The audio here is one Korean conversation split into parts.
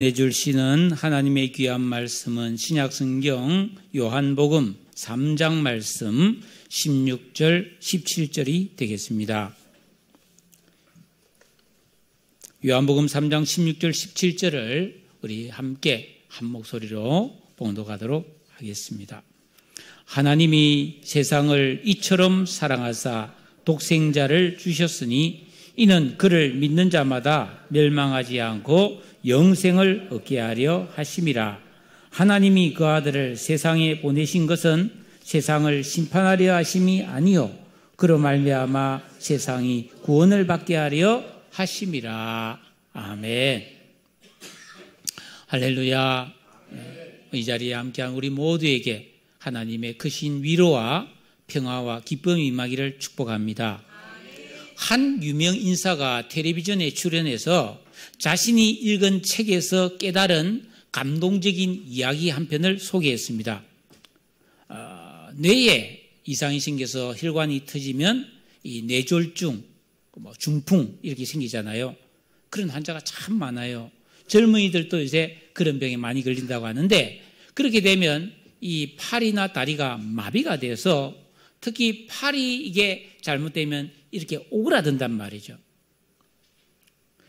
내줄시는 하나님의 귀한 말씀은 신약성경 요한복음 3장 말씀 16절 17절이 되겠습니다. 요한복음 3장 16절 17절을 우리 함께 한 목소리로 봉독하도록 하겠습니다. 하나님이 세상을 이처럼 사랑하사 독생자를 주셨으니 이는 그를 믿는 자마다 멸망하지 않고 영생을 얻게 하려 하심이라. 하나님이 그 아들을 세상에 보내신 것은 세상을 심판하려 하심이 아니요 그로 말미암아 세상이 구원을 받게 하려 하심이라. 아멘. 할렐루야. 이 자리에 함께한 우리 모두에게 하나님의 크신 위로와 평화와 기쁨이 임하기를 축복합니다. 한 유명 인사가 텔레비전에 출연해서 자신이 읽은 책에서 깨달은 감동적인 이야기 한 편을 소개했습니다. 뇌에 이상이 생겨서 혈관이 터지면 이 뇌졸중, 중풍 이렇게 생기잖아요. 그런 환자가 참 많아요. 젊은이들도 요새 그런 병에 많이 걸린다고 하는데, 그렇게 되면 이 팔이나 다리가 마비가 돼서 특히 팔이 이게 잘못되면 이렇게 오그라든단 말이죠.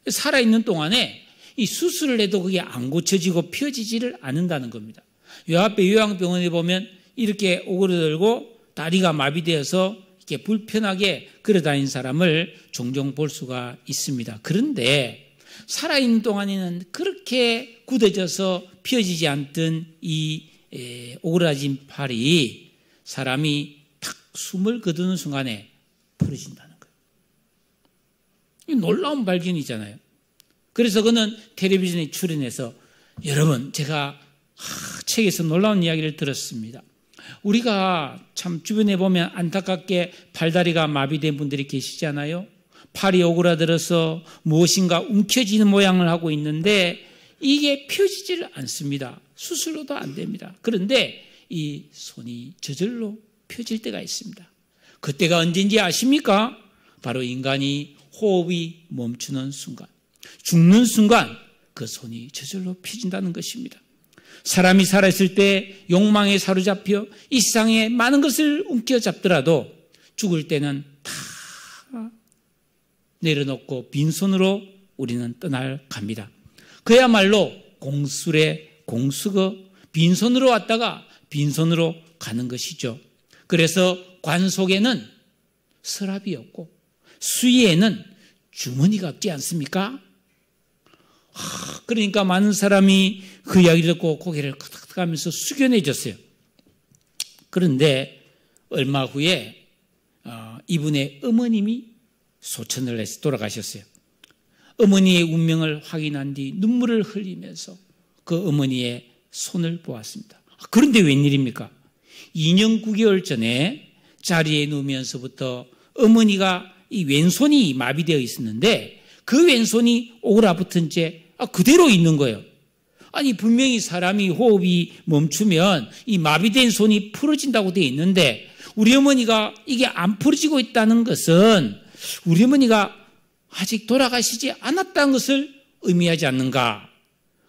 살아있는 동안에 이 수술을 해도 그게 안 고쳐지고 펴지지를 않는다는 겁니다. 요 앞에 요양병원에 보면 이렇게 오그라들고 다리가 마비되어서 이렇게 불편하게 걸어다니는 사람을 종종 볼 수가 있습니다. 그런데 살아있는 동안에는 그렇게 굳어져서 펴지지 않던 이 오그라진 팔이 사람이 탁 숨을 거두는 순간에 풀어진다는 거예요. 이 놀라운 발견이잖아요. 그래서 그는 텔레비전에 출연해서, 여러분, 제가 책에서 놀라운 이야기를 들었습니다. 우리가 참 주변에 보면 안타깝게 팔다리가 마비된 분들이 계시잖아요. 팔이 오그라들어서 무엇인가 움켜쥐는 모양을 하고 있는데 이게 펴지지를 않습니다. 수술로도 안 됩니다. 그런데 이 손이 저절로 펴질 때가 있습니다. 그때가 언제인지 아십니까? 바로 인간이 호흡이 멈추는 순간, 죽는 순간 그 손이 저절로 펴진다는 것입니다. 사람이 살아있을 때 욕망에 사로잡혀 이 세상에 많은 것을 움켜잡더라도 죽을 때는 다 내려놓고 빈손으로 우리는 떠나갑니다. 그야말로 공술의 공수거, 빈손으로 왔다가 빈손으로 가는 것이죠. 그래서 관 속에는 서랍이 없고 수의에는 주머니가 없지 않습니까? 그러니까 많은 사람이 그 이야기를 듣고 고개를 끄덕끄덕하면서 숙연해졌어요. 그런데 얼마 후에 이분의 어머님이 소천을 해서 돌아가셨어요. 어머니의 운명을 확인한 뒤 눈물을 흘리면서 그 어머니의 손을 보았습니다. 그런데 웬일입니까? 2년 9개월 전에 자리에 누우면서부터 어머니가 이 왼손이 마비되어 있었는데 그 왼손이 오그라붙은 채 그대로 있는 거예요. 아니, 분명히 사람이 호흡이 멈추면 이 마비된 손이 풀어진다고 되어 있는데 우리 어머니가 이게 안 풀어지고 있다는 것은 우리 어머니가 아직 돌아가시지 않았다는 것을 의미하지 않는가.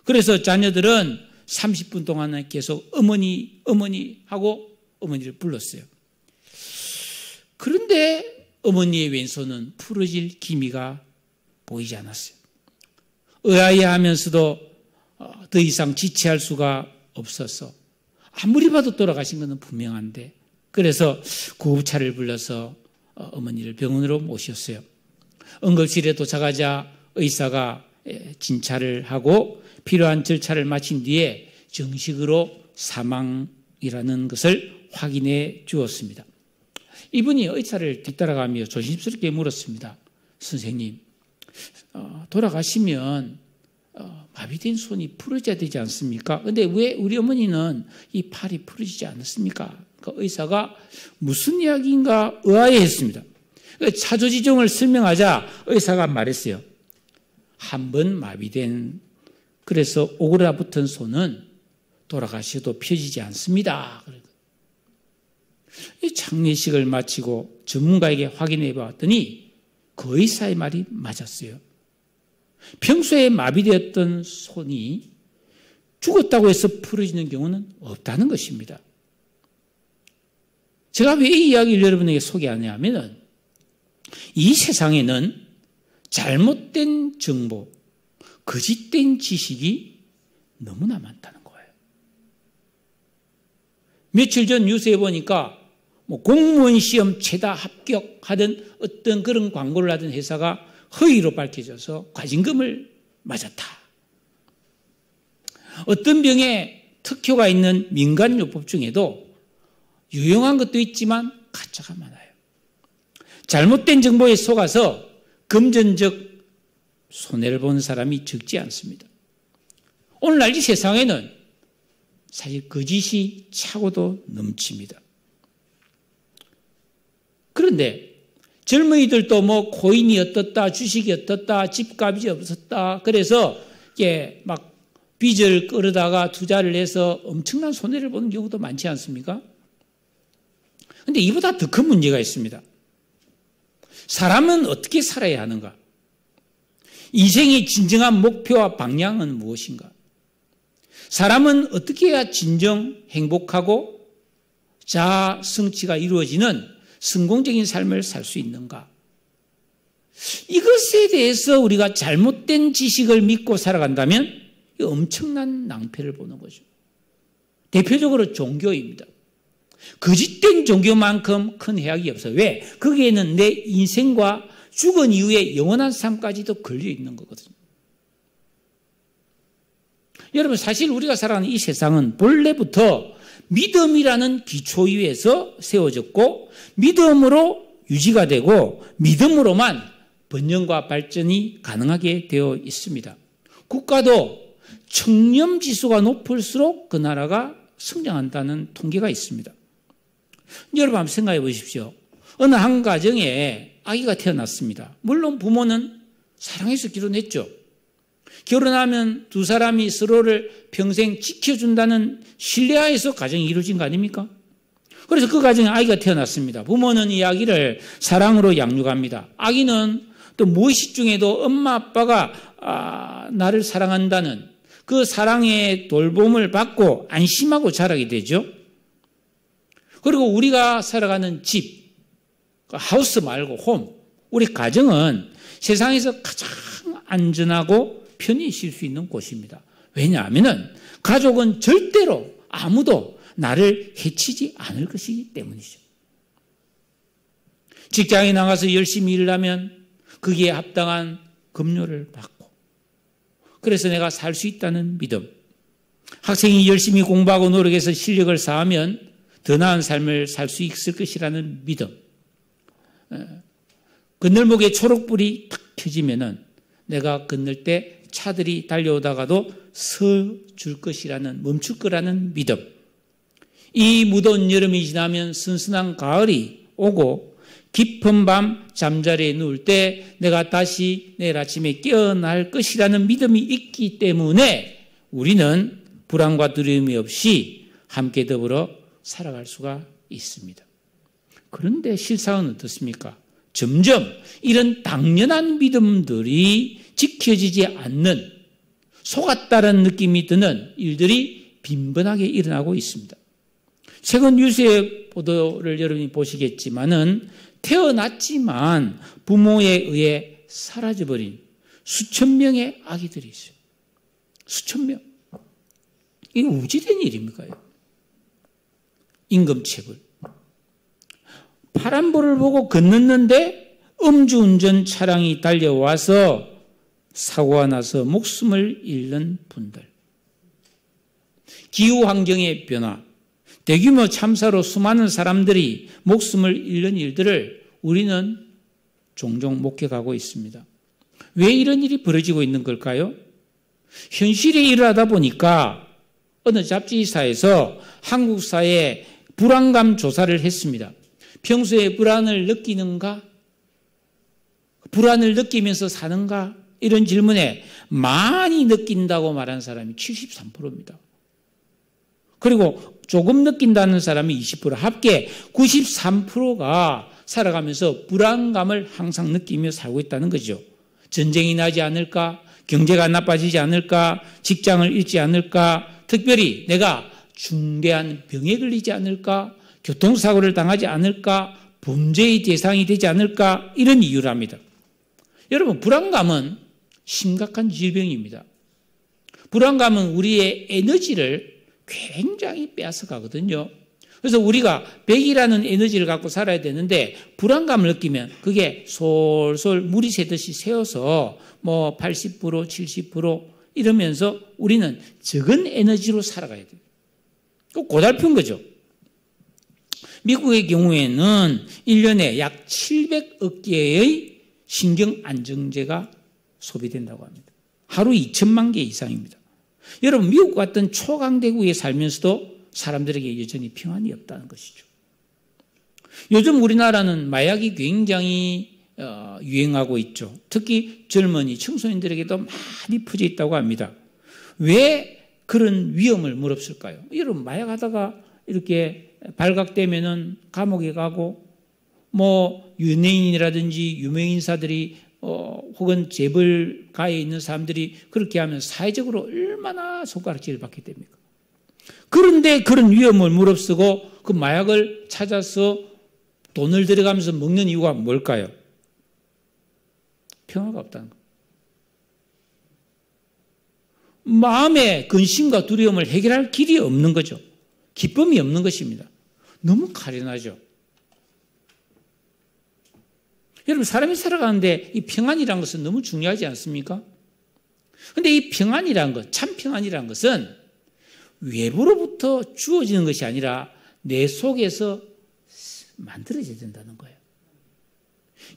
그래서 자녀들은 30분 동안 계속 어머니 하고 어머니를 불렀어요. 그런데 어머니의 왼손은 풀어질 기미가 보이지 않았어요. 의아해하면서도 더 이상 지체할 수가 없어서 아무리 봐도 돌아가신 것은 분명한데, 그래서 구급차를 불러서 어머니를 병원으로 모셨어요. 응급실에 도착하자 의사가 진찰을 하고 필요한 절차를 마친 뒤에 정식으로 사망이라는 것을 확인해 주었습니다. 이분이 의사를 뒤따라가며 조심스럽게 물었습니다. 선생님, 돌아가시면 마비된 손이 풀어져야 되지 않습니까? 근데 왜 우리 어머니는 이 팔이 풀어지지 않았습니까? 그러니까 의사가 무슨 이야기인가 의아해했습니다. 차조지종을 설명하자 의사가 말했어요. 한 번 마비된, 그래서 오그라붙은 손은 돌아가셔도 펴지지 않습니다. 이 장례식을 마치고 전문가에게 확인해 봤더니 그 의사의 말이 맞았어요. 평소에 마비되었던 손이 죽었다고 해서 풀어지는 경우는 없다는 것입니다. 제가 왜 이 이야기를 여러분에게 소개하냐 하면 이 세상에는 잘못된 정보, 거짓된 지식이 너무나 많다는 거예요. 며칠 전 뉴스에 보니까 공무원 시험 최다 합격하던 어떤 그런 광고를 하던 회사가 허위로 밝혀져서 과징금을 맞았다. 어떤 병에 특효가 있는 민간요법 중에도 유용한 것도 있지만 가짜가 많아요. 잘못된 정보에 속아서 금전적 손해를 보는 사람이 적지 않습니다. 오늘날 이 세상에는 사실 거짓이 차고도 넘칩니다. 그런데 젊은이들도 코인이 어떻다, 주식이 어떻다, 집값이 없었다. 그래서 이게 막 빚을 끌어다가 투자를 해서 엄청난 손해를 보는 경우도 많지 않습니까? 그런데 이보다 더 큰 문제가 있습니다. 사람은 어떻게 살아야 하는가? 인생의 진정한 목표와 방향은 무엇인가? 사람은 어떻게 해야 진정 행복하고 자아 성취가 이루어지는 성공적인 삶을 살 수 있는가? 이것에 대해서 우리가 잘못된 지식을 믿고 살아간다면 엄청난 낭패를 보는 거죠. 대표적으로 종교입니다. 거짓된 종교만큼 큰 해악이 없어요. 왜? 거기에는 내 인생과 죽은 이후의 영원한 삶까지도 걸려 있는 거거든요. 여러분, 사실 우리가 살아가는 이 세상은 본래부터 믿음이라는 기초 위에서 세워졌고 믿음으로 유지가 되고 믿음으로만 번영과 발전이 가능하게 되어 있습니다. 국가도 청렴지수가 높을수록 그 나라가 성장한다는 통계가 있습니다. 여러분 한번 생각해 보십시오. 어느 한 가정에 아기가 태어났습니다. 물론 부모는 사랑해서 결혼했죠. 결혼하면 두 사람이 서로를 평생 지켜준다는 신뢰하에서 가정이 이루어진 거 아닙니까? 그래서 그 가정에 아기가 태어났습니다. 부모는 이 아기를 사랑으로 양육합니다. 아기는 또 무의식 중에도 엄마 아빠가 나를 사랑한다는 그 사랑의 돌봄을 받고 안심하고 자라게 되죠. 그리고 우리가 살아가는 집, 하우스 말고 홈, 우리 가정은 세상에서 가장 안전하고 편히 쉴 수 있는 곳입니다. 왜냐하면 가족은 절대로 아무도 나를 해치지 않을 것이기 때문이죠. 직장에 나가서 열심히 일을 하면 거기에 합당한 급료를 받고 그래서 내가 살 수 있다는 믿음. 학생이 열심히 공부하고 노력해서 실력을 쌓으면 더 나은 삶을 살 수 있을 것이라는 믿음. 건널목에 초록불이 탁 켜지면은 내가 건널 때 차들이 달려오다가도 서줄 것이라는, 멈출 거라는 믿음. 이 무더운 여름이 지나면 선선한 가을이 오고 깊은 밤 잠자리에 누울 때 내가 다시 내일 아침에 깨어날 것이라는 믿음이 있기 때문에 우리는 불안과 두려움이 없이 함께 더불어 살아갈 수가 있습니다. 그런데 실상은 어떻습니까? 점점 이런 당연한 믿음들이 지켜지지 않는 속았다는 느낌이 드는 일들이 빈번하게 일어나고 있습니다. 최근 뉴스의 보도를 여러분이 보시겠지만은 태어났지만 부모에 의해 사라져버린 수천 명의 아기들이 있어요. 수천 명. 이게 우지된 일입니까? 임금체불. 파란불을 보고 건넜는데 음주운전 차량이 달려와서 사고가 나서 목숨을 잃는 분들. 기후환경의 변화, 대규모 참사로 수많은 사람들이 목숨을 잃는 일들을 우리는 종종 목격하고 있습니다. 왜 이런 일이 벌어지고 있는 걸까요? 현실에 일하다 보니까 어느 잡지사에서 한국 사회의 불안감 조사를 했습니다. 평소에 불안을 느끼는가? 불안을 느끼면서 사는가? 이런 질문에 많이 느낀다고 말한 사람이 73%입니다. 그리고 조금 느낀다는 사람이 20%, 합계 93%가 살아가면서 불안감을 항상 느끼며 살고 있다는 거죠. 전쟁이 나지 않을까? 경제가 나빠지지 않을까? 직장을 잃지 않을까? 특별히 내가 중대한 병에 걸리지 않을까? 교통사고를 당하지 않을까? 범죄의 대상이 되지 않을까? 이런 이유랍니다. 여러분, 불안감은 심각한 질병입니다. 불안감은 우리의 에너지를 굉장히 빼앗아 가거든요. 그래서 우리가 100이라는 에너지를 갖고 살아야 되는데 불안감을 느끼면 그게 솔솔 물이 새듯이 새어서 80%, 70% 이러면서 우리는 적은 에너지로 살아가야 돼요. 고달픈 거죠. 미국의 경우에는 1년에 약 700억 개의 신경안정제가 소비된다고 합니다. 하루 2천만 개 이상입니다. 여러분, 미국 같은 초강대국에 살면서도 사람들에게 여전히 평안이 없다는 것이죠. 요즘 우리나라는 마약이 굉장히 유행하고 있죠. 특히 젊은이, 청소년들에게도 많이 퍼져 있다고 합니다. 왜 그런 위험을 무릅쓸까요? 여러분, 마약하다가 이렇게 발각되면은 감옥에 가고 연예인이라든지 유명인사들이 혹은 재벌가에 있는 사람들이 그렇게 하면 사회적으로 얼마나 손가락질을 받게 됩니까? 그런데 그런 위험을 무릅쓰고 그 마약을 찾아서 돈을 들여가면서 먹는 이유가 뭘까요? 평화가 없다는 거예요. 마음의 근심과 두려움을 해결할 길이 없는 거죠. 기쁨이 없는 것입니다. 너무 가련하죠. 여러분, 사람이 살아가는데 이 평안이라는 것은 너무 중요하지 않습니까? 그런데 이 평안이라는 것, 참 평안이라는 것은 외부로부터 주어지는 것이 아니라 내 속에서 만들어져야 된다는 거예요.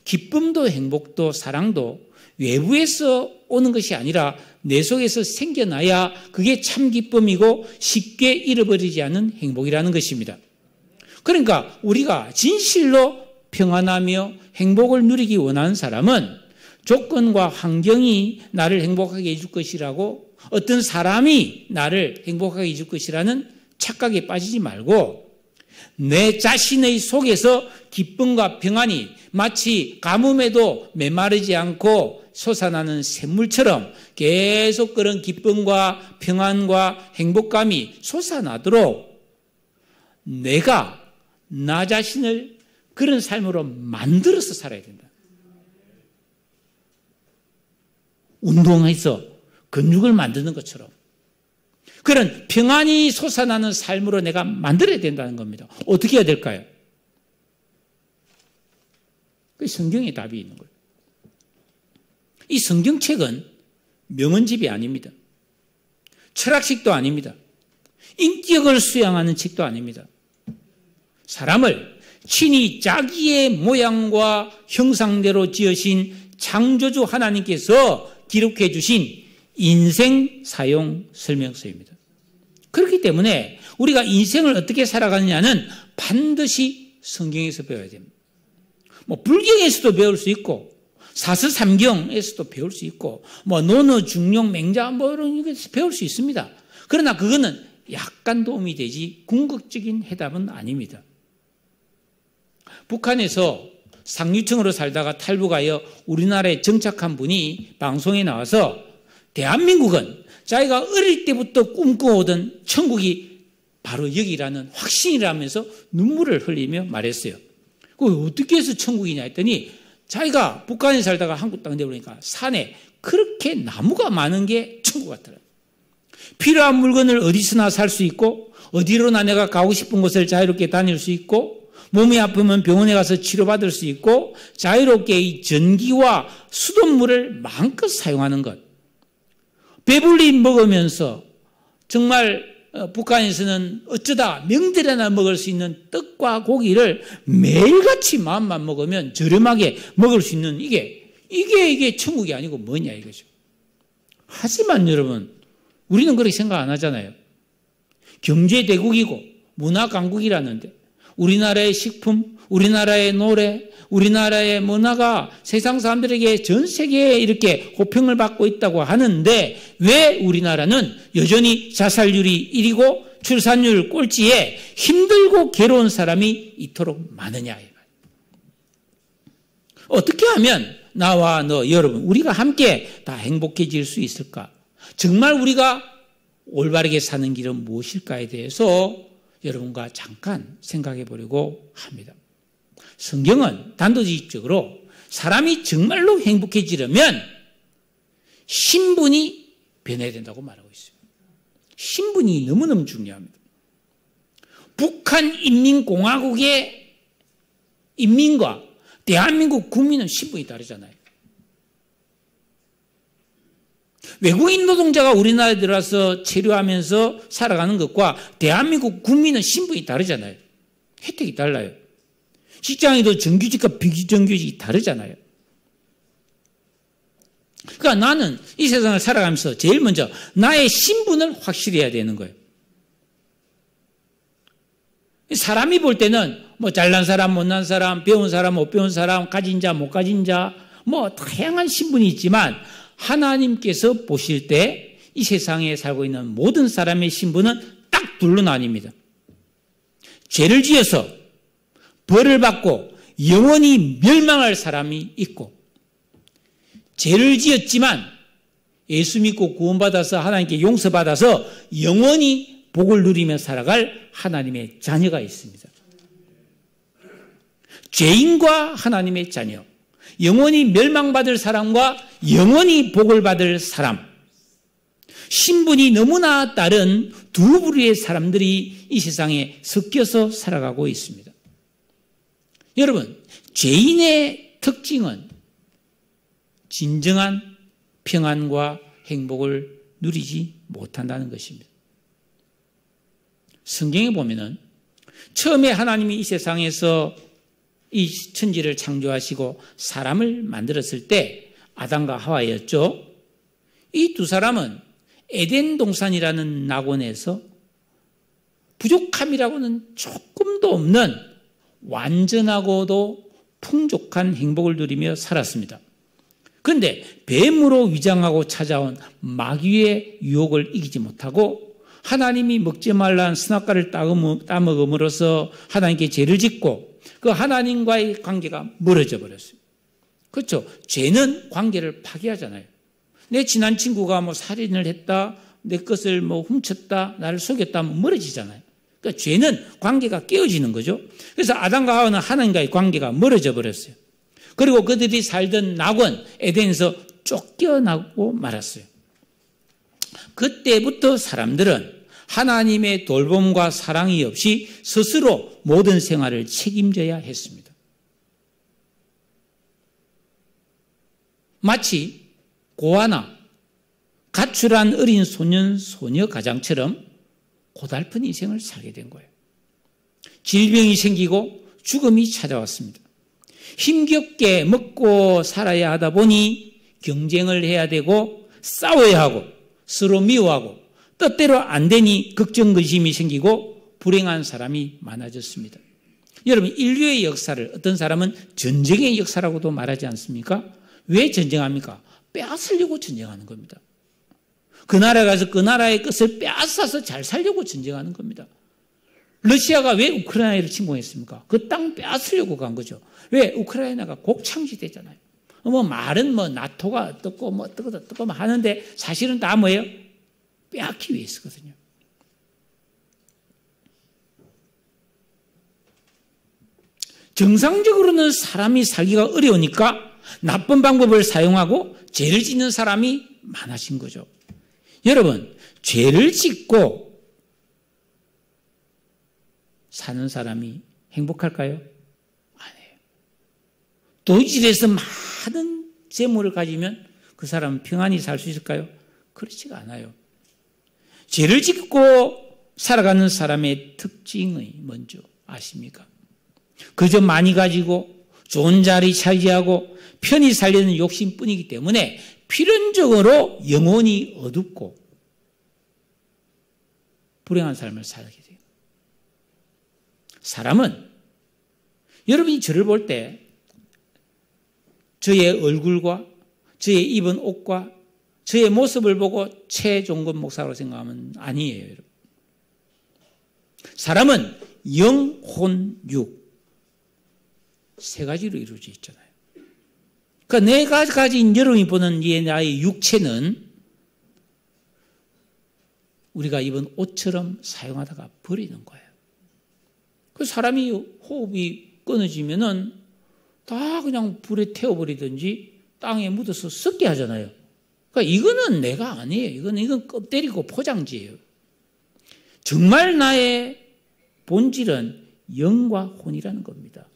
기쁨도 행복도 사랑도 외부에서 오는 것이 아니라 내 속에서 생겨나야 그게 참 기쁨이고 쉽게 잃어버리지 않는 행복이라는 것입니다. 그러니까 우리가 진실로 평안하며 행복을 누리기 원하는 사람은 조건과 환경이 나를 행복하게 해줄 것이라고, 어떤 사람이 나를 행복하게 해줄 것이라는 착각에 빠지지 말고 내 자신의 속에서 기쁨과 평안이 마치 가뭄에도 메마르지 않고 솟아나는 샘물처럼 계속 그런 기쁨과 평안과 행복감이 솟아나도록 내가 나 자신을 그런 삶으로 만들어서 살아야 된다. 운동해서 근육을 만드는 것처럼 그런 평안이 솟아나는 삶으로 내가 만들어야 된다는 겁니다. 어떻게 해야 될까요? 그 성경에 답이 있는 거예요. 이 성경책은 명언집이 아닙니다. 철학식도 아닙니다. 인격을 수양하는 책도 아닙니다. 사람을 친히 자기의 모양과 형상대로 지으신 창조주 하나님께서 기록해 주신 인생 사용 설명서입니다. 그렇기 때문에 우리가 인생을 어떻게 살아가느냐는 반드시 성경에서 배워야 됩니다. 불경에서도 배울 수 있고 사서삼경에서도 배울 수 있고 논어, 중용, 맹자 이런 것에서 배울 수 있습니다. 그러나 그거는 약간 도움이 되지 궁극적인 해답은 아닙니다. 북한에서 상류층으로 살다가 탈북하여 우리나라에 정착한 분이 방송에 나와서 대한민국은 자기가 어릴 때부터 꿈꿔오던 천국이 바로 여기라는 확신이라면서 눈물을 흘리며 말했어요. 그 어떻게 해서 천국이냐 했더니 자기가 북한에 살다가 한국 땅에 내보니까 산에 그렇게 나무가 많은 게 천국 같더라고요. 필요한 물건을 어디서나 살 수 있고 어디로나 내가 가고 싶은 곳을 자유롭게 다닐 수 있고 몸이 아프면 병원에 가서 치료받을 수 있고 자유롭게 이 전기와 수돗물을 마음껏 사용하는 것. 배불리 먹으면서 정말 북한에서는 어쩌다 명절에나 먹을 수 있는 떡과 고기를 매일같이 마음만 먹으면 저렴하게 먹을 수 있는 이게 천국이 아니고 뭐냐 이거죠. 하지만 여러분, 우리는 그렇게 생각 안 하잖아요. 경제대국이고 문화강국이라는데 우리나라의 식품, 우리나라의 노래, 우리나라의 문화가 세상 사람들에게 전 세계에 이렇게 호평을 받고 있다고 하는데 왜 우리나라는 여전히 자살률이 1위고 출산율 꼴찌에 힘들고 괴로운 사람이 이토록 많으냐. 어떻게 하면 나와 너, 여러분, 우리가 함께 다 행복해질 수 있을까? 정말 우리가 올바르게 사는 길은 무엇일까에 대해서 여러분과 잠깐 생각해 보려고 합니다. 성경은 단도직입적으로 사람이 정말로 행복해지려면 신분이 변해야 된다고 말하고 있습니다. 신분이 너무너무 중요합니다. 북한인민공화국의 인민과 대한민국 국민은 신분이 다르잖아요. 외국인 노동자가 우리나라에 들어와서 체류하면서 살아가는 것과 대한민국 국민은 신분이 다르잖아요. 혜택이 달라요. 직장에도 정규직과 비정규직이 다르잖아요. 그러니까 나는 이 세상을 살아가면서 제일 먼저 나의 신분을 확실히 해야 되는 거예요. 사람이 볼 때는 뭐 잘난 사람, 못난 사람, 배운 사람, 못 배운 사람, 가진 자, 못 가진 자, 뭐 다양한 신분이 있지만 하나님께서 보실 때 이 세상에 살고 있는 모든 사람의 신분은 딱 둘로 나뉩니다. 죄를 지어서 벌을 받고 영원히 멸망할 사람이 있고, 죄를 지었지만 예수 믿고 구원받아서 하나님께 용서받아서 영원히 복을 누리며 살아갈 하나님의 자녀가 있습니다. 죄인과 하나님의 자녀, 영원히 멸망받을 사람과 영원히 복을 받을 사람, 신분이 너무나 다른 두 부류의 사람들이 이 세상에 섞여서 살아가고 있습니다. 여러분, 죄인의 특징은 진정한 평안과 행복을 누리지 못한다는 것입니다. 성경에 보면은 처음에 하나님이 이 세상에서 이 천지를 창조하시고 사람을 만들었을 때 아담과 하와였죠. 이 두 사람은 에덴 동산이라는 낙원에서 부족함이라고는 조금도 없는 완전하고도 풍족한 행복을 누리며 살았습니다. 그런데 뱀으로 위장하고 찾아온 마귀의 유혹을 이기지 못하고 하나님이 먹지 말라는 선악과를 따먹음으로써 하나님께 죄를 짓고 그 하나님과의 관계가 멀어져 버렸어요. 그렇죠? 죄는 관계를 파괴하잖아요. 내 친한 친구가 뭐 살인을 했다, 내 것을 뭐 훔쳤다, 나를 속였다 하면 멀어지잖아요. 그러니까 죄는 관계가 깨어지는 거죠. 그래서 아담과 하와는 하나님과의 관계가 멀어져 버렸어요. 그리고 그들이 살던 낙원 에덴에서 쫓겨나고 말았어요. 그때부터 사람들은 하나님의 돌봄과 사랑이 없이 스스로 모든 생활을 책임져야 했습니다. 마치 고아나 가출한 어린 소년, 소녀 가장처럼 고달픈 인생을 살게 된 거예요. 질병이 생기고 죽음이 찾아왔습니다. 힘겹게 먹고 살아야 하다 보니 경쟁을 해야 되고 싸워야 하고 서로 미워하고 뜻대로 안 되니 걱정근심이 생기고 불행한 사람이 많아졌습니다. 여러분, 인류의 역사를 어떤 사람은 전쟁의 역사라고도 말하지 않습니까? 왜 전쟁합니까? 빼앗으려고 전쟁하는 겁니다. 그 나라에 가서 그 나라의 것을 빼앗아서 잘 살려고 전쟁하는 겁니다. 러시아가 왜 우크라이나를 침공했습니까? 그 땅 빼앗으려고 간 거죠. 왜? 우크라이나가 곡창지대잖아요. 뭐 말은 뭐 나토가 어떻고 뭐 어떻고 하는데 사실은 다 뭐예요? 빼앗기 위해서거든요. 정상적으로는 사람이 살기가 어려우니까 나쁜 방법을 사용하고 죄를 짓는 사람이 많아진 거죠. 여러분, 죄를 짓고 사는 사람이 행복할까요? 아니에요. 도질에서 많은 재물을 가지면 그 사람은 평안히 살 수 있을까요? 그렇지가 않아요. 죄를 짓고 살아가는 사람의 특징이 뭔지 아십니까? 그저 많이 가지고 좋은 자리 차지하고 편히 살려는 욕심뿐이기 때문에 필연적으로 영혼이 어둡고 불행한 삶을 살게 돼요. 사람은 여러분이 저를 볼 때 저의 얼굴과 저의 입은 옷과 저의 모습을 보고 최종건 목사라고 생각하면 아니에요. 여러분. 사람은 영, 혼, 육 세 가지로 이루어져 있잖아요. 그러니까 내가 가진 여러분이 보는 이 나의 육체는 우리가 입은 옷처럼 사용하다가 버리는 거예요. 그 사람이 호흡이 끊어지면은 다 그냥 불에 태워버리든지 땅에 묻어서 썩게 하잖아요. 그러니까 이거는 내가 아니에요. 이건 껍데리고 포장지예요. 정말 나의 본질은 영과 혼이라는 겁니다.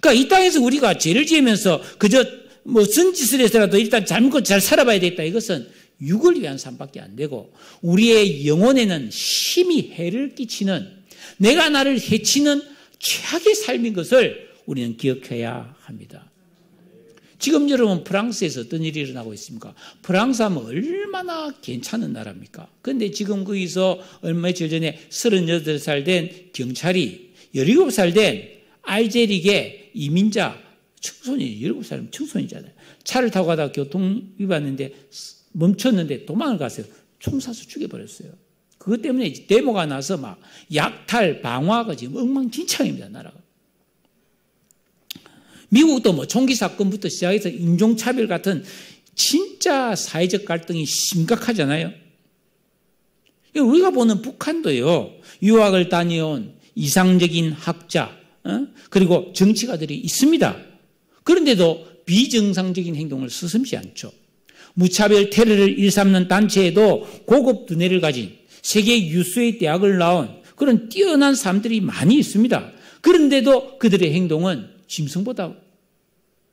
그러니까 이 땅에서 우리가 죄를 지으면서 그저 선짓을 해서라도 일단 잘 먹고 잘 살아봐야 되겠다. 이것은 육을 위한 삶밖에 안 되고 우리의 영혼에는 심히 해를 끼치는 내가 나를 해치는 최악의 삶인 것을 우리는 기억해야 합니다. 지금 여러분 프랑스에서 어떤 일이 일어나고 있습니까? 프랑스 하면 얼마나 괜찮은 나라입니까? 그런데 지금 거기서 얼마 전에 38살 된 경찰이 17살 된 알제리계 이민자 청소년이 17살 청소년이잖아요. 차를 타고 가다가 교통 위반했는데 멈췄는데 도망을 갔어요. 총 쏴서 죽여버렸어요. 그것 때문에 데모가 나서 막 약탈, 방화가 지금 엉망진창입니다, 나라가. 미국도 총기 사건부터 시작해서 인종차별 같은 진짜 사회적 갈등이 심각하잖아요. 우리가 보는 북한도요, 유학을 다녀온 이상적인 학자, 그리고 정치가들이 있습니다. 그런데도 비정상적인 행동을 서슴지 않죠. 무차별 테러를 일삼는 단체에도 고급 두뇌를 가진 세계 유수의 대학을 나온 그런 뛰어난 사람들이 많이 있습니다. 그런데도 그들의 행동은 짐승보다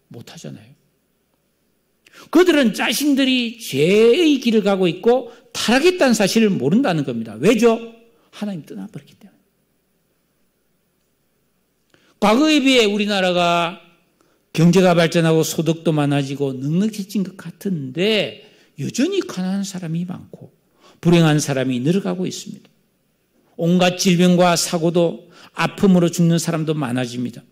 못하잖아요. 그들은 자신들이 죄의 길을 가고 있고 타락했다는 사실을 모른다는 겁니다. 왜죠? 하나님 떠나버렸기 때문에. 과거에 비해 우리나라가 경제가 발전하고 소득도 많아지고 넉넉해진 것 같은데 여전히 가난한 사람이 많고 불행한 사람이 늘어가고 있습니다. 온갖 질병과 사고도 아픔으로 죽는 사람도 많아집니다.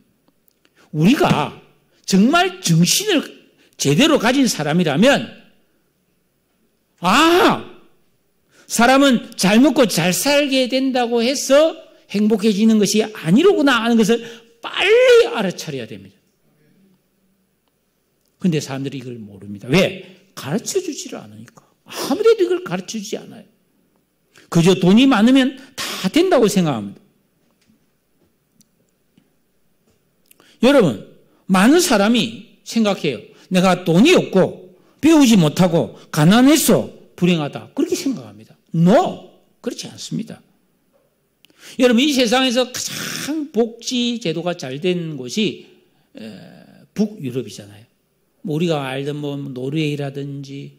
우리가 정말 정신을 제대로 가진 사람이라면 사람은 잘 먹고 잘 살게 된다고 해서 행복해지는 것이 아니로구나 하는 것을 빨리 알아차려야 됩니다. 그런데 사람들이 이걸 모릅니다. 왜? 가르쳐주지를 않으니까. 아무래도 이걸 가르쳐주지 않아요. 그저 돈이 많으면 다 된다고 생각합니다. 여러분, 많은 사람이 생각해요. 내가 돈이 없고 배우지 못하고 가난해서 불행하다. 그렇게 생각합니다. No! 그렇지 않습니다. 여러분, 이 세상에서 가장 복지 제도가 잘 된 곳이 북유럽이잖아요. 우리가 알던 노르웨이라든지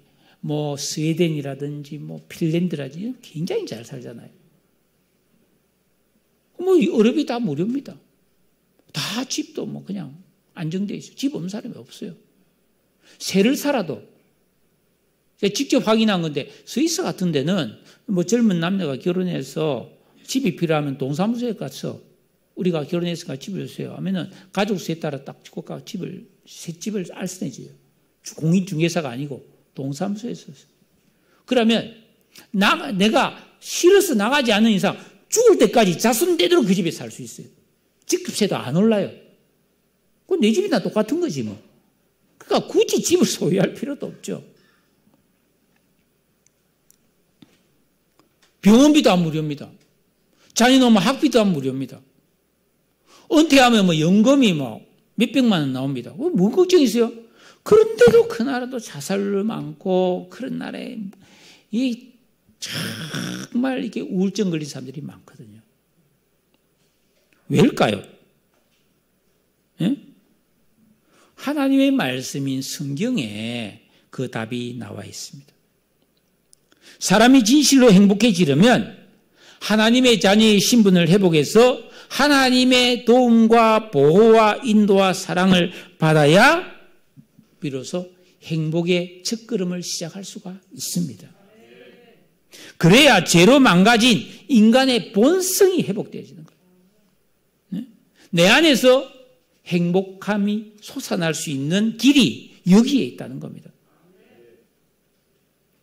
스웨덴이라든지 핀란드라든지 굉장히 잘 살잖아요. 유럽이 다 무료입니다. 다 집도 그냥 안정되어 있어요. 집 없는 사람이 없어요. 세를 살아도 제가 직접 확인한 건데 스위스 같은 데는 젊은 남녀가 결혼해서 집이 필요하면 동사무소에 가서 우리가 결혼했으니까 집을 주세요 하면은 가족 수에 따라 딱 집과 새 집을 알선해줘요. 공인중개사가 아니고 동사무소에서. 그러면 내가 싫어서 나가지 않는 이상 죽을 때까지 자손대대로 그 집에 살 수 있어요. 집값에도 안 올라요. 그건 내 집이나 똑같은 거지 뭐. 그러니까 굳이 집을 소유할 필요도 없죠. 병원비도 안 무료입니다. 자녀 놓으면 학비도 안 무료입니다. 은퇴하면 연금이 몇백만 원 나옵니다. 뭐 걱정이 있어요? 그런데도 그 나라도 자살률 많고 그런 나라에 정말 이게 우울증 걸린 사람들이 많거든요. 왜일까요? 예? 하나님의 말씀인 성경에 그 답이 나와 있습니다. 사람이 진실로 행복해지려면 하나님의 자녀의 신분을 회복해서 하나님의 도움과 보호와 인도와 사랑을 받아야 비로소 행복의 첫걸음을 시작할 수가 있습니다. 그래야 죄로 망가진 인간의 본성이 회복되어지는 거예요. 내 안에서 행복함이 솟아날 수 있는 길이 여기에 있다는 겁니다.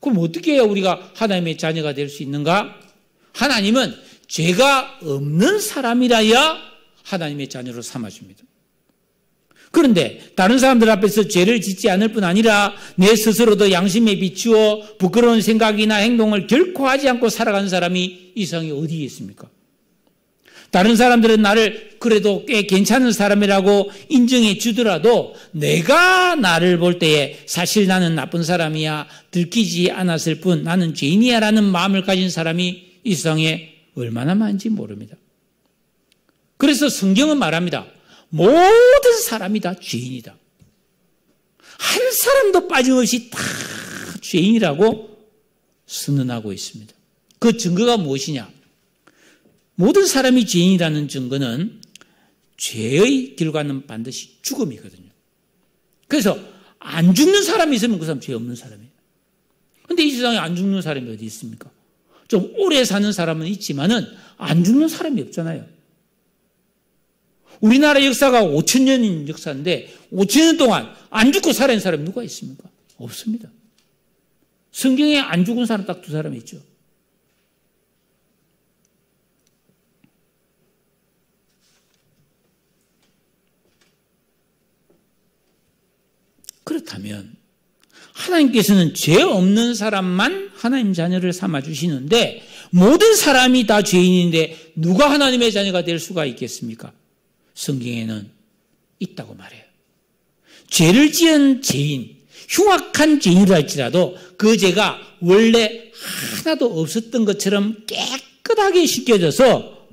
그럼 어떻게 해야 우리가 하나님의 자녀가 될 수 있는가? 하나님은 죄가 없는 사람이라야 하나님의 자녀로 삼아줍니다. 그런데 다른 사람들 앞에서 죄를 짓지 않을 뿐 아니라 내 스스로도 양심에 비추어 부끄러운 생각이나 행동을 결코 하지 않고 살아가는 사람이 이 세상에 어디에 있습니까? 다른 사람들은 나를 그래도 꽤 괜찮은 사람이라고 인정해 주더라도 내가 나를 볼 때에 사실 나는 나쁜 사람이야, 들키지 않았을 뿐 나는 죄인이야 라는 마음을 가진 사람이 이 세상에 얼마나 많은지 모릅니다. 그래서 성경은 말합니다. 모든 사람이 다 죄인이다. 한 사람도 빠짐없이 다 죄인이라고 선언하고 있습니다. 그 증거가 무엇이냐? 모든 사람이 죄인이라는 증거는 죄의 결과는 반드시 죽음이거든요. 그래서 안 죽는 사람이 있으면 그 사람 죄 없는 사람이에요. 그런데 이 세상에 안 죽는 사람이 어디 있습니까? 좀 오래 사는 사람은 있지만은 안 죽는 사람이 없잖아요. 우리나라 역사가 5,000년인 역사인데 5,000년 동안 안 죽고 살아있는 사람이 누가 있습니까? 없습니다. 성경에 안 죽은 사람 딱 두 사람이 있죠. 그렇다면 하나님께서는 죄 없는 사람만 하나님 자녀를 삼아주시는데 모든 사람이 다 죄인인데 누가 하나님의 자녀가 될 수가 있겠습니까? 성경에는 있다고 말해요. 죄를 지은 죄인, 흉악한 죄인이라 할지라도 그 죄가 원래 하나도 없었던 것처럼 깨끗하게 씻겨져서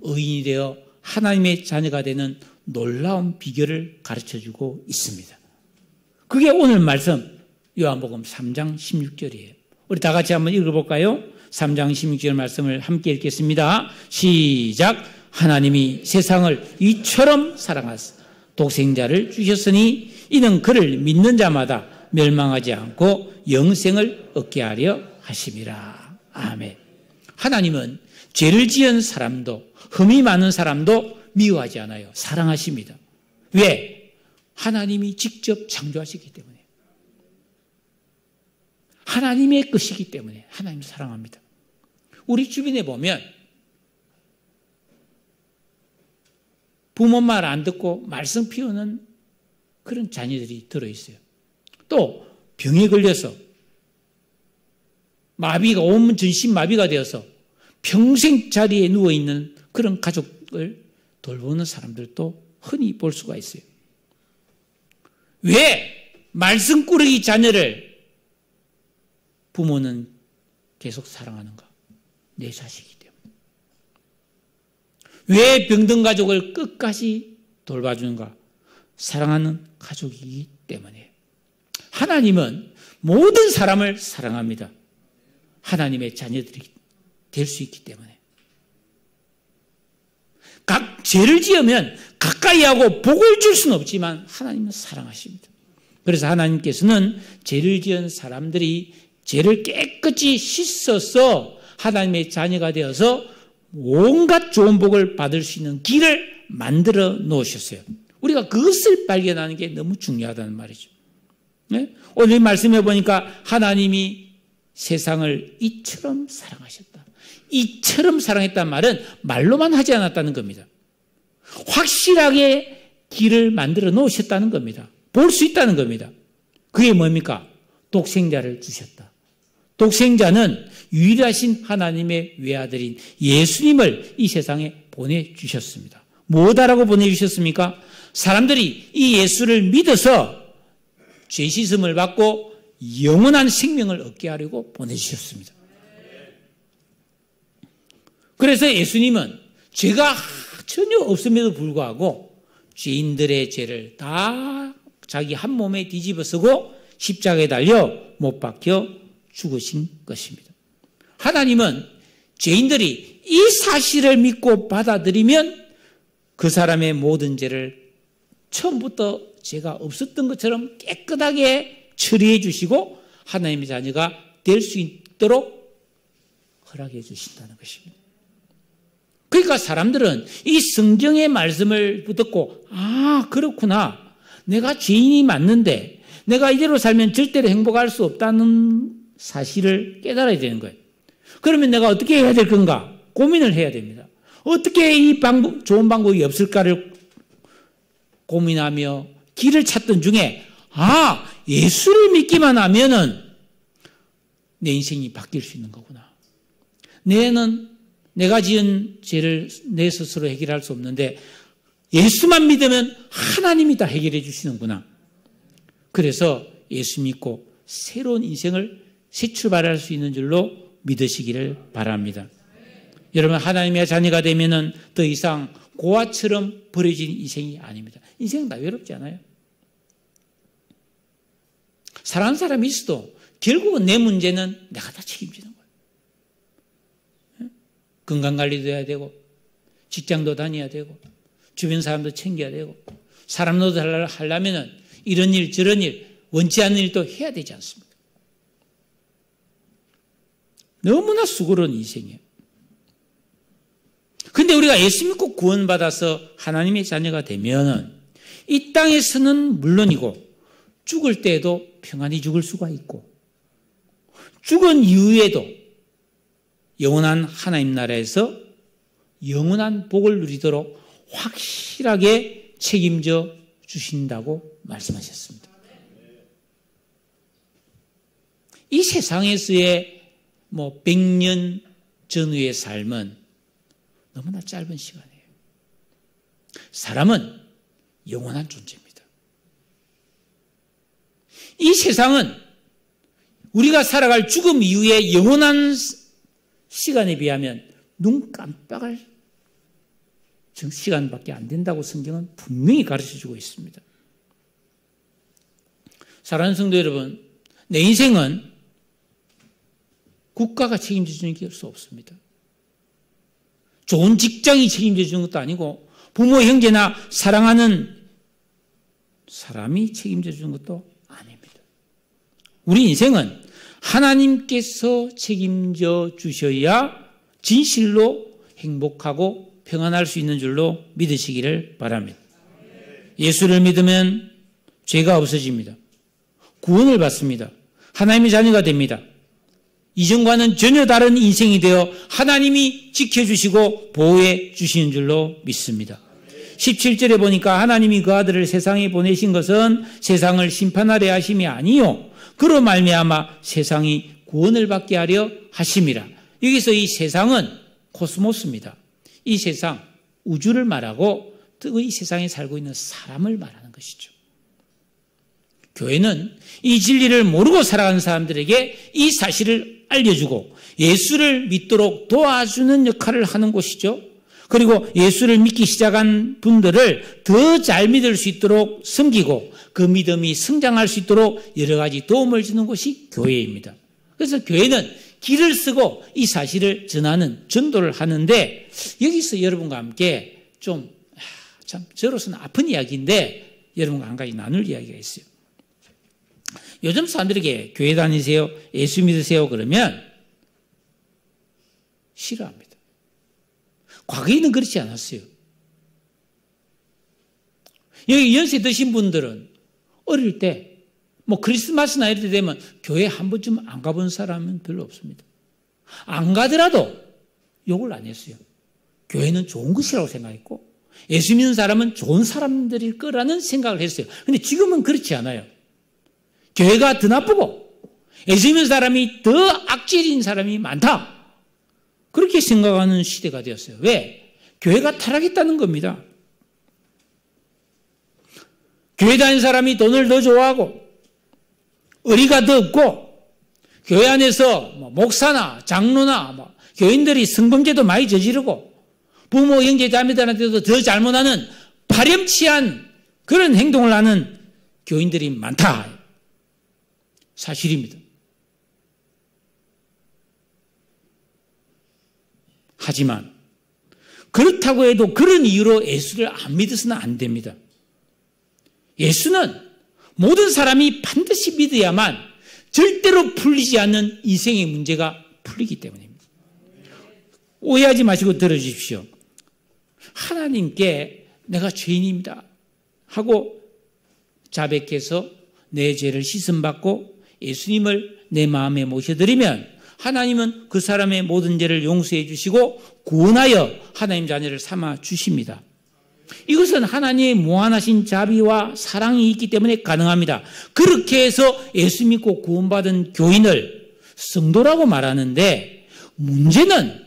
의인이 되어 하나님의 자녀가 되는 놀라운 비결을 가르쳐주고 있습니다. 그게 오늘 말씀 요한복음 3장 16절이에요. 우리 다 같이 한번 읽어볼까요? 3장 16절 말씀을 함께 읽겠습니다. 시작. 하나님이 세상을 이처럼 사랑하사 독생자를 주셨으니 이는 그를 믿는 자마다 멸망하지 않고 영생을 얻게 하려 하심이라. 아멘. 하나님은 죄를 지은 사람도 흠이 많은 사람도 미워하지 않아요. 사랑하십니다. 왜? 하나님이 직접 창조하시기 때문에. 하나님의 것이기 때문에 하나님 사랑합니다. 우리 주변에 보면 부모 말 안 듣고 말썽 피우는 그런 자녀들이 들어있어요. 또 병에 걸려서 마비가 온몸 전신 마비가 되어서 평생 자리에 누워있는 그런 가족을 돌보는 사람들도 흔히 볼 수가 있어요. 왜 말썽꾸러기 자녀를 부모는 계속 사랑하는가? 내 자식이기 때문에. 왜 병든 가족을 끝까지 돌봐주는가? 사랑하는 가족이기 때문에. 하나님은 모든 사람을 사랑합니다. 하나님의 자녀들이 될 수 있기 때문에. 각 죄를 지으면 가까이 하고 복을 줄 수는 없지만 하나님은 사랑하십니다. 그래서 하나님께서는 죄를 지은 사람들이 죄를 깨끗이 씻어서 하나님의 자녀가 되어서 온갖 좋은 복을 받을 수 있는 길을 만들어 놓으셨어요. 우리가 그것을 발견하는 게 너무 중요하다는 말이죠. 네? 오늘 말씀해 보니까 하나님이 세상을 이처럼 사랑하셨다. 이처럼 사랑했다는 말은 말로만 하지 않았다는 겁니다. 확실하게 길을 만들어 놓으셨다는 겁니다. 볼 수 있다는 겁니다. 그게 뭡니까? 독생자를 주셨다. 독생자는 유일하신 하나님의 외아들인 예수님을 이 세상에 보내주셨습니다. 뭐다라고 보내주셨습니까? 사람들이 이 예수를 믿어서 죄 씻음을 받고 영원한 생명을 얻게 하려고 보내주셨습니다. 그래서 예수님은 죄가 전혀 없음에도 불구하고 죄인들의 죄를 다 자기 한 몸에 뒤집어 쓰고 십자가에 달려 못 박혀 죽으신 것입니다. 하나님은 죄인들이 이 사실을 믿고 받아들이면 그 사람의 모든 죄를 처음부터 죄가 없었던 것처럼 깨끗하게 처리해 주시고 하나님의 자녀가 될 수 있도록 허락해 주신다는 것입니다. 그러니까 사람들은 이 성경의 말씀을 듣고 그렇구나. 내가 죄인이 맞는데 내가 이대로 살면 절대로 행복할 수 없다는 사실을 깨달아야 되는 거예요. 그러면 내가 어떻게 해야 될 건가? 고민을 해야 됩니다. 어떻게 이 좋은 방법이 없을까를 고민하며 길을 찾던 중에 예수를 믿기만 하면은 내 인생이 바뀔 수 있는 거구나. 내가 지은 죄를 내 스스로 해결할 수 없는데 예수만 믿으면 하나님이 다 해결해 주시는구나. 그래서 예수 믿고 새로운 인생을 새 출발할 수 있는 줄로 믿으시기를 바랍니다. 여러분, 하나님의 자녀가 되면은 더 이상 고아처럼 버려진 인생이 아닙니다. 인생은 다 외롭지 않아요? 사랑하는 사람이 있어도 결국은 내 문제는 내가 다 책임지는 거예요. 건강관리도 해야 되고, 직장도 다녀야 되고, 주변 사람도 챙겨야 되고, 사람 노릇 하려면은 이런 일 저런 일, 원치 않는 일도 해야 되지 않습니까? 너무나 수고로운 인생이에요. 근데 우리가 예수 믿고 구원받아서 하나님의 자녀가 되면은 이 땅에서는 물론이고 죽을 때에도 평안히 죽을 수가 있고 죽은 이후에도 영원한 하나님 나라에서 영원한 복을 누리도록 확실하게 책임져 주신다고 말씀하셨습니다. 이 세상에서의 100년 전후의 삶은 너무나 짧은 시간이에요. 사람은 영원한 존재입니다. 이 세상은 우리가 살아갈 죽음 이후의 영원한 시간에 비하면 눈 깜빡할 시간밖에 안 된다고 성경은 분명히 가르쳐주고 있습니다. 사랑하는 성도 여러분, 내 인생은 국가가 책임져 주는 게 수 없습니다. 좋은 직장이 책임져 주는 것도 아니고 부모, 형제나 사랑하는 사람이 책임져 주는 것도 아닙니다. 우리 인생은 하나님께서 책임져 주셔야 진실로 행복하고 평안할 수 있는 줄로 믿으시기를 바랍니다. 예수를 믿으면 죄가 없어집니다. 구원을 받습니다. 하나님의 자녀가 됩니다. 이전과는 전혀 다른 인생이 되어 하나님이 지켜주시고 보호해 주시는 줄로 믿습니다. 17절에 보니까 하나님이 그 아들을 세상에 보내신 것은 세상을 심판하려 하심이 아니요 그로 말미암아 세상이 구원을 받게 하려 하심이라. 여기서 이 세상은 코스모스입니다. 이 세상, 우주를 말하고 이 세상에 살고 있는 사람을 말하는 것이죠. 교회는 이 진리를 모르고 살아가는 사람들에게 이 사실을 알려주고 예수를 믿도록 도와주는 역할을 하는 곳이죠. 그리고 예수를 믿기 시작한 분들을 더 잘 믿을 수 있도록 섬기고 그 믿음이 성장할 수 있도록 여러 가지 도움을 주는 곳이 교회입니다. 그래서 교회는 길을 쓰고 이 사실을 전하는 전도를 하는데 여기서 여러분과 함께 좀 참 저로서는 아픈 이야기인데 여러분과 한 가지 나눌 이야기가 있어요. 요즘 사람들에게 교회 다니세요, 예수 믿으세요 그러면 싫어합니다. 과거에는 그렇지 않았어요. 여기 연세 드신 분들은 어릴 때 크리스마스나 이럴 때 되면 교회 한 번쯤 안 가본 사람은 별로 없습니다. 안 가더라도 욕을 안 했어요. 교회는 좋은 것이라고 생각했고 예수 믿는 사람은 좋은 사람들일 거라는 생각을 했어요. 그런데 지금은 그렇지 않아요. 교회가 더 나쁘고 예수 믿는 사람이 더 악질인 사람이 많다. 그렇게 생각하는 시대가 되었어요. 왜? 교회가 타락했다는 겁니다. 교회 다니는 사람이 돈을 더 좋아하고 의리가 더 없고 교회 안에서 목사나 장로나 교인들이 성범죄도 많이 저지르고 부모, 형제, 자매들한테도 더 잘못하는 파렴치한 그런 행동을 하는 교인들이 많다. 사실입니다. 하지만 그렇다고 해도 그런 이유로 예수를 안 믿어서는 안 됩니다. 예수는 모든 사람이 반드시 믿어야만 절대로 풀리지 않는 인생의 문제가 풀리기 때문입니다. 오해하지 마시고 들어주십시오. 하나님께 내가 죄인입니다 하고 자백해서 내 죄를 씻음받고 예수님을 내 마음에 모셔드리면 하나님은 그 사람의 모든 죄를 용서해 주시고 구원하여 하나님 자녀를 삼아 주십니다. 이것은 하나님의 무한하신 자비와 사랑이 있기 때문에 가능합니다. 그렇게 해서 예수 믿고 구원받은 교인을 성도라고 말하는데, 문제는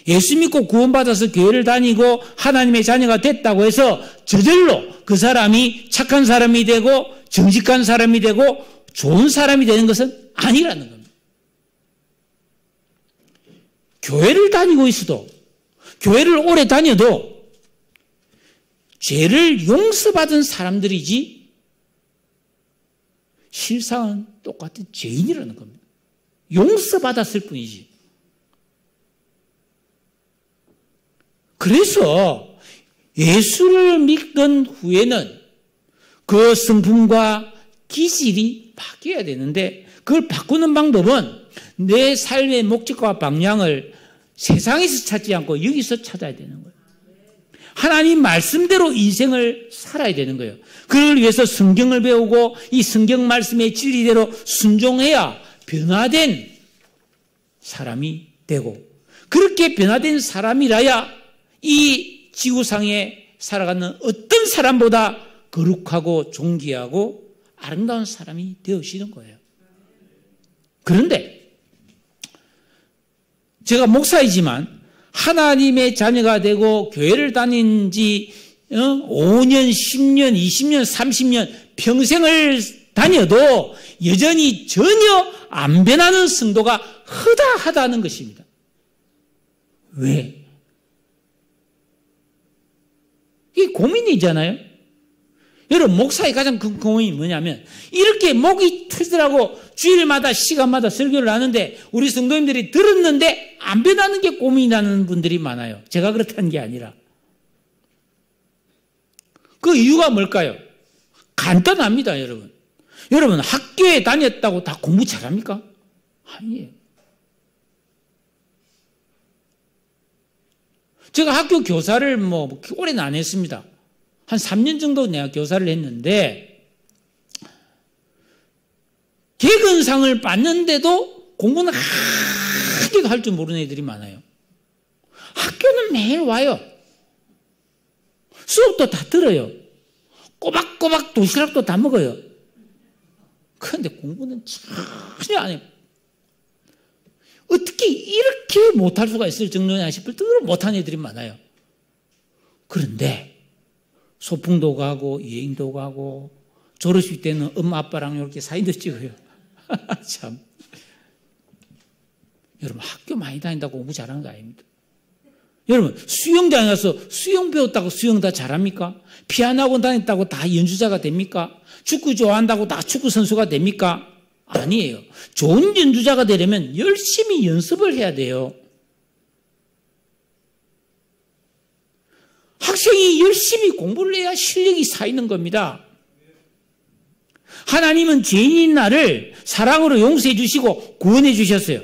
예수 믿고 구원받아서 교회를 다니고 하나님의 자녀가 됐다고 해서 저절로 그 사람이 착한 사람이 되고 정직한 사람이 되고 좋은 사람이 되는 것은 아니라는 겁니다. 교회를 다니고 있어도, 교회를 오래 다녀도 죄를 용서받은 사람들이지 실상은 똑같은 죄인이라는 겁니다. 용서받았을 뿐이지. 그래서 예수를 믿던 후에는 그 성품과 기질이 바뀌어야 되는데, 그걸 바꾸는 방법은 내 삶의 목적과 방향을 세상에서 찾지 않고 여기서 찾아야 되는 거예요. 하나님 말씀대로 인생을 살아야 되는 거예요. 그걸 위해서 성경을 배우고 이 성경 말씀의 진리대로 순종해야 변화된 사람이 되고, 그렇게 변화된 사람이라야 이 지구상에 살아가는 어떤 사람보다 거룩하고 존귀하고 아름다운 사람이 되어지는 거예요. 그런데 제가 목사이지만 하나님의 자녀가 되고 교회를 다닌 지 5년, 10년, 20년, 30년 평생을 다녀도 여전히 전혀 안 변하는 성도가 허다하다는 것입니다. 왜? 이게 고민이잖아요. 여러분, 목사의 가장 큰 고민이 뭐냐면, 이렇게 목이 트더라고 주일마다 시간마다 설교를 하는데 우리 성도님들이 들었는데 안 변하는 게 고민이라는 분들이 많아요. 제가 그렇다는 게 아니라. 그 이유가 뭘까요? 간단합니다, 여러분. 여러분, 학교에 다녔다고 다 공부 잘합니까? 아니에요. 제가 학교 교사를 오래는 안 했습니다. 한 3년 정도 내가 교사를 했는데, 개근상을 받는데도 공부는 하기도 할 줄 모르는 애들이 많아요. 학교는 매일 와요. 수업도 다 들어요. 꼬박꼬박 도시락도 다 먹어요. 그런데 공부는 전혀 안 해요. 어떻게 이렇게 못할 수가 있을 정도냐 싶을 정도로 못한 애들이 많아요. 그런데 소풍도 가고 여행도 가고 졸업식 때는 엄마 아빠랑 이렇게 사진도 찍어요. 참. 여러분, 학교 많이 다닌다고 공부 잘하는 거 아닙니다. 여러분, 수영장에 가서 수영 배웠다고 수영 다 잘합니까? 피아노 학원 다녔다고 다 연주자가 됩니까? 축구 좋아한다고 다 축구 선수가 됩니까? 아니에요. 좋은 연주자가 되려면 열심히 연습을 해야 돼요. 학생이 열심히 공부를 해야 실력이 쌓이는 겁니다. 하나님은 죄인인 나를 사랑으로 용서해 주시고 구원해 주셨어요.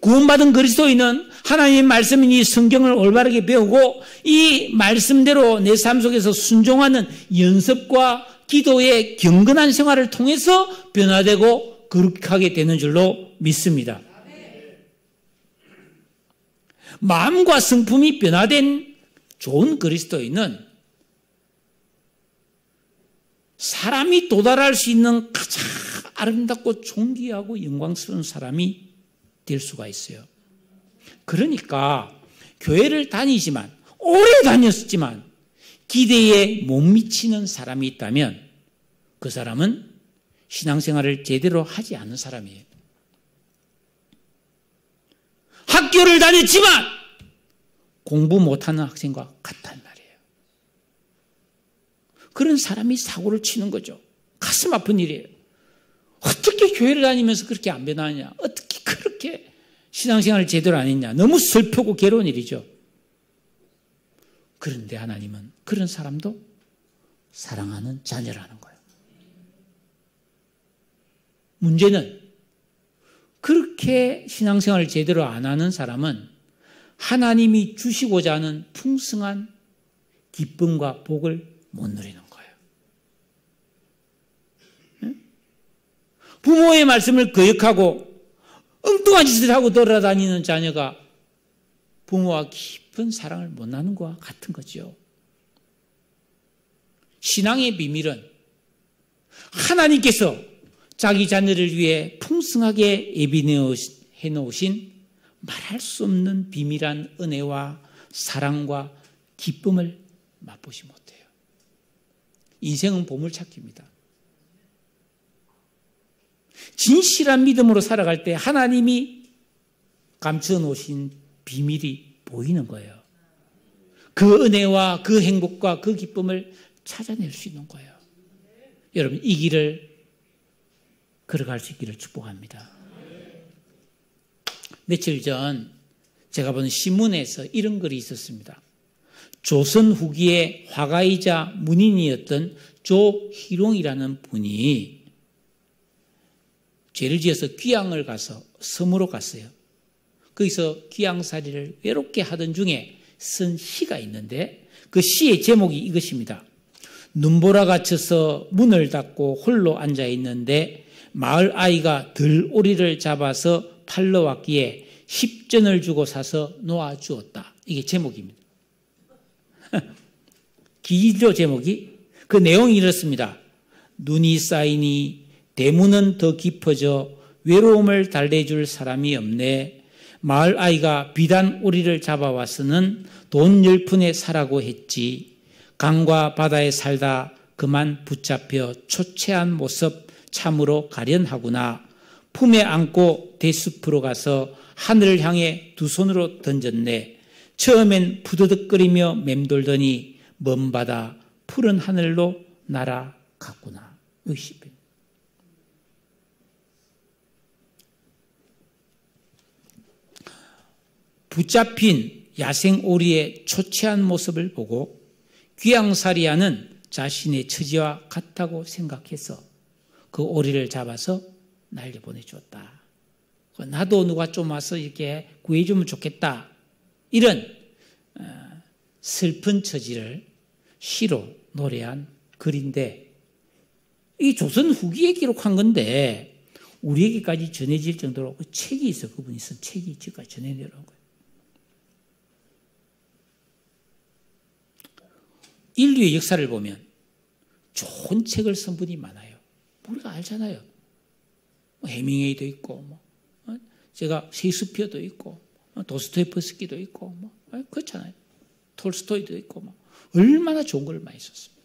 구원받은 그리스도인은 하나님의 말씀인 이 성경을 올바르게 배우고 이 말씀대로 내 삶 속에서 순종하는 연습과 기도의 경건한 생활을 통해서 변화되고 거룩하게 되는 줄로 믿습니다. 마음과 성품이 변화된 좋은 그리스도인은 사람이 도달할 수 있는 가장 아름답고 존귀하고 영광스러운 사람이 될 수가 있어요. 그러니까 교회를 다니지만, 오래 다녔지만 기대에 못 미치는 사람이 있다면 그 사람은 신앙생활을 제대로 하지 않는 사람이에요. 학교를 다녔지만 공부 못하는 학생과 같단 말이에요. 그런 사람이 사고를 치는 거죠. 가슴 아픈 일이에요. 어떻게 교회를 다니면서 그렇게 안 변하냐? 어떻게 그렇게 신앙생활을 제대로 안 했냐? 너무 슬프고 괴로운 일이죠. 그런데 하나님은 그런 사람도 사랑하는 자녀라는 거예요. 문제는 그렇게 신앙생활을 제대로 안 하는 사람은 하나님이 주시고자 하는 풍성한 기쁨과 복을 못 누리는 거예요. 부모의 말씀을 거역하고 엉뚱한 짓을 하고 돌아다니는 자녀가 부모와 깊은 사랑을 못 나눈 것과 같은 거죠. 신앙의 비밀은 하나님께서 자기 자녀를 위해 풍성하게 예비해 놓으신 말할 수 없는 비밀한 은혜와 사랑과 기쁨을 맛보지 못해요. 인생은 보물찾기입니다. 진실한 믿음으로 살아갈 때 하나님이 감춰 놓으신 비밀이 보이는 거예요. 그 은혜와 그 행복과 그 기쁨을 찾아낼 수 있는 거예요. 여러분, 이 길을 걸어갈 수 있기를 축복합니다. 며칠 전 제가 본 신문에서 이런 글이 있었습니다. 조선 후기의 화가이자 문인이었던 조희룡이라는 분이 죄를 지어서 귀양을 가서 섬으로 갔어요. 거기서 귀양살이를 외롭게 하던 중에 쓴 시가 있는데 그 시의 제목이 이것입니다. 눈보라가 쳐서 문을 닫고 홀로 앉아 있는데 마을 아이가 들오리를 잡아서 팔러 왔기에 10전을 주고 사서 놓아주었다. 이게 제목입니다. 길죠, 제목이. 그 내용이 이렇습니다. 눈이 쌓이니 대문은 더 깊어져 외로움을 달래줄 사람이 없네. 마을 아이가 비단 오리를 잡아와서는 돈 10푼에 사라고 했지. 강과 바다에 살다 그만 붙잡혀 초췌한 모습 참으로 가련하구나. 품에 안고 대숲으로 가서 하늘을 향해 두 손으로 던졌네. 처음엔 푸드득거리며 맴돌더니 먼 바다 푸른 하늘로 날아갔구나. 여기 시편. 붙잡힌 야생 오리의 초췌한 모습을 보고 귀양살이하는 자신의 처지와 같다고 생각해서 그 오리를 잡아서 날려보내주었다. 나도 누가 좀 와서 이렇게 구해주면 좋겠다. 이런 슬픈 처지를 시로 노래한 글인데 이 조선 후기에 기록한 건데 우리에게까지 전해질 정도로 그 책이 있어. 그분이 쓴 책이 지금까지 전해내려온 거예요. 인류의 역사를 보면 좋은 책을 쓴 분이 많아요. 우리가 알잖아요. 해밍웨이도 있고, 제가 셰익스피어도 있고, 도스토옙스키도 있고, 그렇잖아요. 톨스토이도 있고, 얼마나 좋은 걸 많이 썼습니다.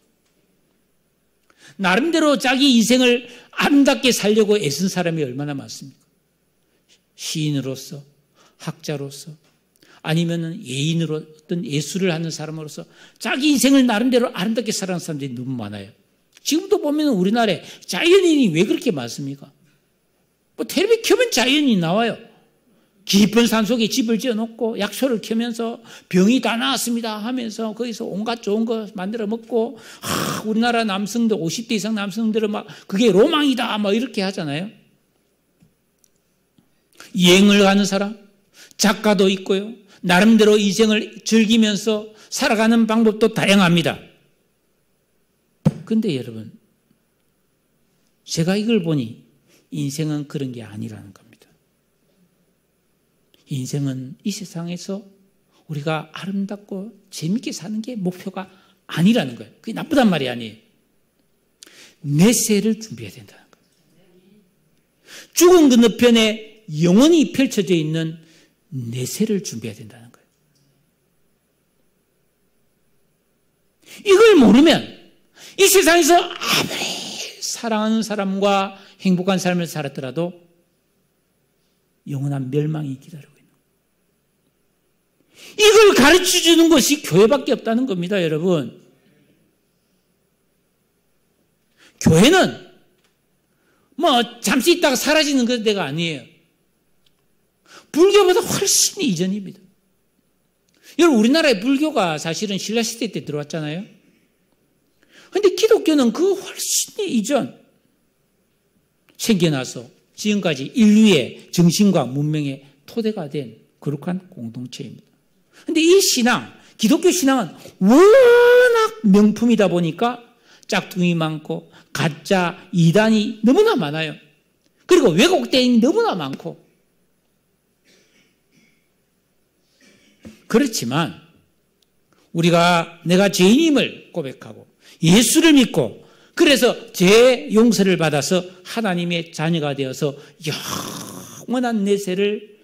나름대로 자기 인생을 아름답게 살려고 애쓴 사람이 얼마나 많습니까? 시인으로서, 학자로서, 아니면 예인으로 어떤 예술을 하는 사람으로서 자기 인생을 나름대로 아름답게 살아가는 사람들이 너무 많아요. 지금도 보면 우리나라에 자연인이 왜 그렇게 많습니까? 텔레비 켜면 자연인이 나와요. 깊은 산속에 집을 지어놓고 약초를 켜면서 병이 다 나았습니다 하면서 거기서 온갖 좋은 거 만들어 먹고 우리나라 남성들 50대 이상 남성들은 막 그게 로망이다 막 이렇게 하잖아요. 여행을 가는 사람, 작가도 있고요. 나름대로 인생을 즐기면서 살아가는 방법도 다양합니다. 그런데 여러분, 제가 이걸 보니 인생은 그런 게 아니라는 겁니다. 인생은 이 세상에서 우리가 아름답고 재밌게 사는 게 목표가 아니라는 거예요. 그게 나쁘단 말이 아니에요. 내세를 준비해야 된다는 거예요. 죽은 건너편에 영원히 펼쳐져 있는 내세를 준비해야 된다는 거예요. 이걸 모르면 이 세상에서 아무리 사랑하는 사람과 행복한 삶을 살았더라도 영원한 멸망이 기다리고 있는 거예요. 이걸 가르쳐주는 것이 교회밖에 없다는 겁니다, 여러분. 교회는 잠시 있다가 사라지는 그런 데가 아니에요. 불교보다 훨씬 이전입니다. 여러분, 우리나라의 불교가 사실은 신라시대 때 들어왔잖아요. 그런데 기독교는 그 훨씬 이전 생겨나서 지금까지 인류의 정신과 문명의 토대가 된 거룩한 공동체입니다. 그런데 이 신앙, 기독교 신앙은 워낙 명품이다 보니까 짝퉁이 많고 가짜 이단이 너무나 많아요. 그리고 왜곡된 너무나 많고 그렇지만 우리가 내가 죄인임을 고백하고 예수를 믿고 그래서 죄 용서를 받아서 하나님의 자녀가 되어서 영원한 내세를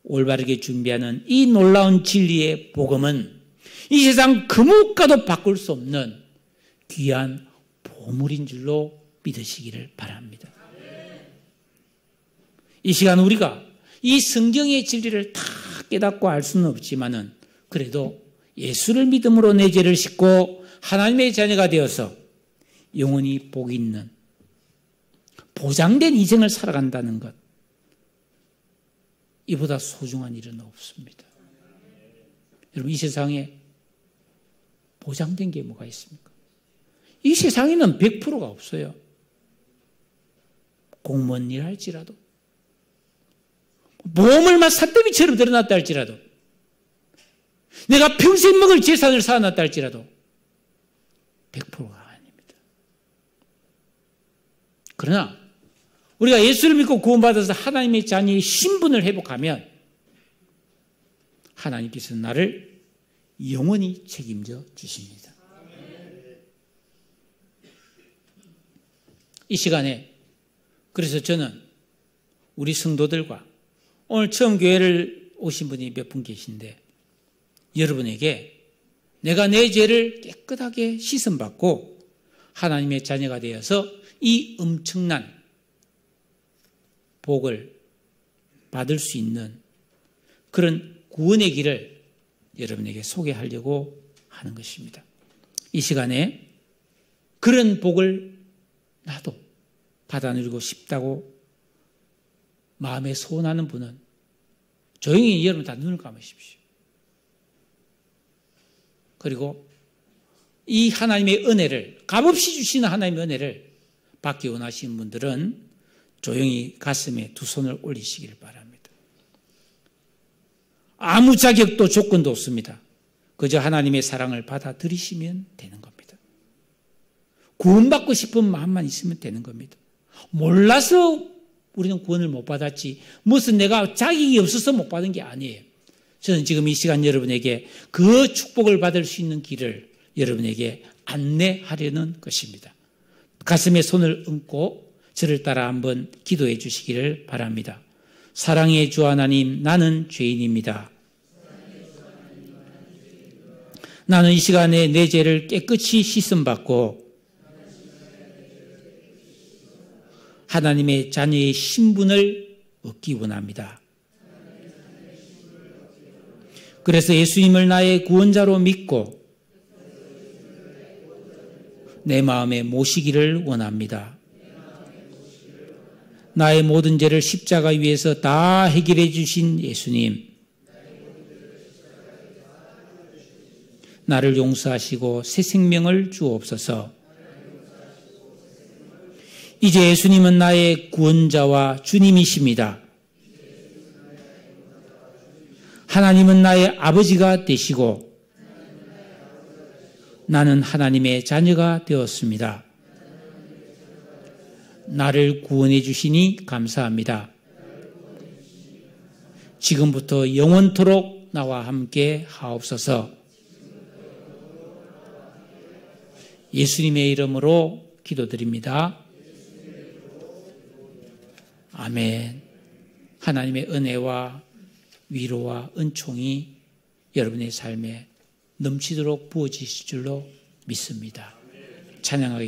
올바르게 준비하는 이 놀라운 진리의 복음은 이 세상 금옥과도 바꿀 수 없는 귀한 보물인 줄로 믿으시기를 바랍니다. 이 시간 우리가 이 성경의 진리를 다 깨닫고 알 수는 없지만은 그래도 예수를 믿음으로 내 죄를 씻고 하나님의 자녀가 되어서 영원히 복 있는 보장된 인생을 살아간다는 것, 이보다 소중한 일은 없습니다. 여러분, 이 세상에 보장된 게 뭐가 있습니까? 이 세상에는 100%가 없어요. 공무원 일 할지라도, 보험을 삿대비처럼 드러났다 할지라도, 내가 평생 먹을 재산을 쌓아놨다 할지라도 100%가 아닙니다. 그러나 우리가 예수를 믿고 구원받아서 하나님의 자녀의 신분을 회복하면 하나님께서 나를 영원히 책임져 주십니다. 이 시간에 그래서 저는 우리 성도들과 오늘 처음 교회를 오신 분이 몇 분 계신데 여러분에게 내가 내 죄를 깨끗하게 씻음받고 하나님의 자녀가 되어서 이 엄청난 복을 받을 수 있는 그런 구원의 길을 여러분에게 소개하려고 하는 것입니다. 이 시간에 그런 복을 나도 받아 누리고 싶다고 마음에 소원하는 분은 조용히 여러분 다 눈을 감으십시오. 그리고 이 하나님의 은혜를, 값없이 주시는 하나님의 은혜를 받기 원하시는 분들은 조용히 가슴에 두 손을 올리시기를 바랍니다. 아무 자격도 조건도 없습니다. 그저 하나님의 사랑을 받아들이시면 되는 겁니다. 구원받고 싶은 마음만 있으면 되는 겁니다. 몰라서 우리는 구원을 못 받았지 무슨 내가 자격이 없어서 못 받은 게 아니에요. 저는 지금 이 시간 여러분에게 그 축복을 받을 수 있는 길을 여러분에게 안내하려는 것입니다. 가슴에 손을 얹고 저를 따라 한번 기도해 주시기를 바랍니다. 사랑의 주 하나님, 나는 죄인입니다. 나는 이 시간에 내 죄를 깨끗이 씻음받고 하나님의 자녀의 신분을 얻기 원합니다. 그래서 예수님을 나의 구원자로 믿고 내 마음에 모시기를 원합니다. 나의 모든 죄를 십자가 위에서 다 해결해 주신 예수님, 나를 용서하시고 새 생명을 주옵소서. 이제 예수님은 나의 구원자와 주님이십니다. 하나님은 나의 아버지가 되시고 나는 하나님의 자녀가 되었습니다. 나를 구원해 주시니 감사합니다. 지금부터 영원토록 나와 함께 하옵소서. 예수님의 이름으로 기도드립니다. 아멘. 하나님의 은혜와 위로와 은총이 여러분의 삶에 넘치도록 부어지실 줄로 믿습니다. 찬양하겠습니다.